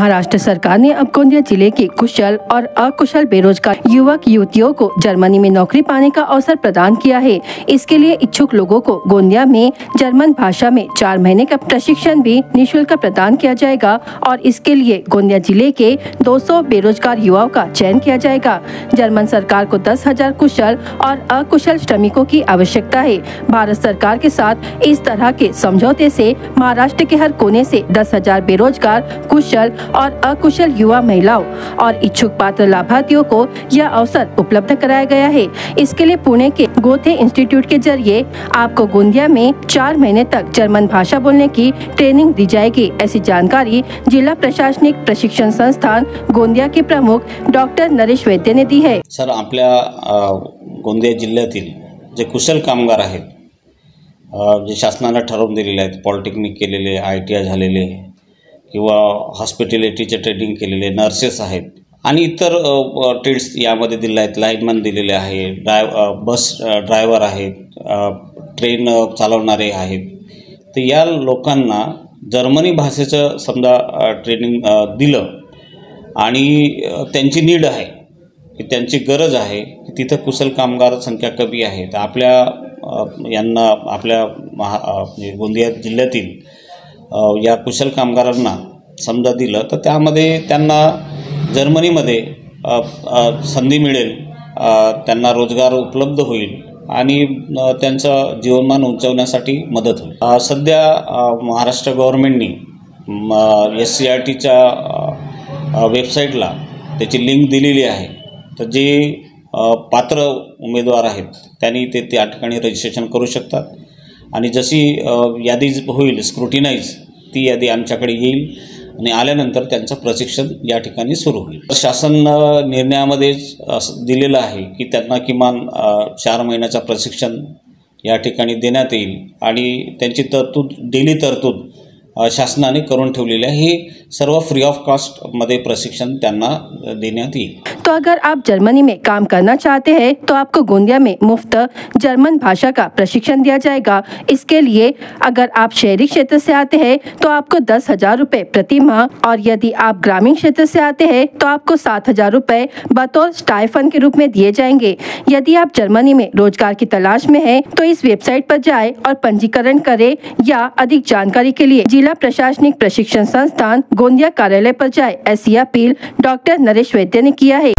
महाराष्ट्र सरकार ने अब गोंदिया जिले के कुशल और अकुशल बेरोजगार युवक युवतियों को जर्मनी में नौकरी पाने का अवसर प्रदान किया है। इसके लिए इच्छुक लोगों को गोंदिया में जर्मन भाषा में 4 महीने का प्रशिक्षण भी निःशुल्क प्रदान किया जाएगा और इसके लिए गोंदिया जिले के 200 बेरोजगार युवाओं का चयन किया जाएगा। जर्मन सरकार को 10,000 कुशल और अकुशल श्रमिकों की आवश्यकता है। भारत सरकार के साथ इस तरह के समझौते से महाराष्ट्र के हर कोने से 10,000 बेरोजगार कुशल और अकुशल युवा महिलाओं और इच्छुक पात्र लाभार्थियों को यह अवसर उपलब्ध कराया गया है। इसके लिए पुणे के गोथे इंस्टीट्यूट के जरिए आपको गोंदिया में 4 महीने तक जर्मन भाषा बोलने की ट्रेनिंग दी जाएगी। ऐसी जानकारी जिला प्रशासनिक प्रशिक्षण संस्थान गोंदिया के प्रमुख डॉक्टर नरेश वैद्य ने दी है। सर, आपल्या गोंदिया जिल्ह्यातील जे कुशल कामगार आहेत, जे शासनाने ठरवून दिलेले आहेत, पॉलिटेक्निक केलेले, ITI झालेले किंवा हॉस्पिटॅलिटीचे ट्रेनिंग केलेले नर्सेस आहेत आणि इतर ट्रेड्स यामध्ये दिले आहेत, लाईनमॅन दिलेले आहे, बस ड्रायव्हर आहेत, ट्रेन चालवणारे आहेत। तर या लोकांना जर्मनी भाषेचं समजा ट्रेनिंग दिलं आणि त्यांची नीड आहे की त्यांची गरज आहे की तिथं कुशल कामगार संख्या कमी आहे। तर आपल्या यांना आपल्या गोंदिया जिल्ह्यातील या कुशल कामगारांना समजा दिलं तर त्यामध्ये त्यांना जर्मनीमध्ये संधी मिळेल, त्यांना रोजगार उपलब्ध होईल आणि त्यांचं जीवनमान उंचावण्यासाठी मदत होईल। सध्या महाराष्ट्र गव्हर्नमेंटनी SCRTच्या वेबसाईटला त्याची लिंक दिलेली आहे। तर जे पात्र उमेदवार आहेत त्यांनी ते त्या ठिकाणी रजिस्ट्रेशन करू शकतात आणि जशी यादी होईल स्क्रुटिनाइज ती यादी आमच्याकडे येईल आणि आल्यानंतर त्यांचं प्रशिक्षण या ठिकाणी सुरू होईल। शासन निर्णयामध्ये दिलेलं आहे की त्यांना किमान 4 महिन्याचं प्रशिक्षण या ठिकाणी देण्यात येईल आणि त्यांची तरतूद डेली तरतूद शासनाने करून ठेवलेले आहे। हे सर्व फ्री ऑफ कॉस्ट मध्ये प्रशिक्षण त्यांना देण्यात येईल। तो अगर आप जर्मनी में काम करना चाहते हैं तो आपको गोंदिया में मुफ्त जर्मन भाषा का प्रशिक्षण दिया जाएगा। इसके लिए अगर आप शहरी क्षेत्र से आते हैं तो आपको 10,000 रुपये प्रति माह और यदि आप ग्रामीण क्षेत्र से आते हैं तो आपको 7,000 रुपये बतौर स्टाइफन के रूप में दिए जाएंगे। यदि आप जर्मनी में रोजगार की तलाश में हैं तो इस वेबसाइट पर जाएं और पंजीकरण करें या अधिक जानकारी के लिए जिला प्रशासनिक प्रशिक्षण संस्थान गोंदिया कार्यालय पर जाए। ऐसी अपील डॉक्टर नरेश वैद्य ने किया है।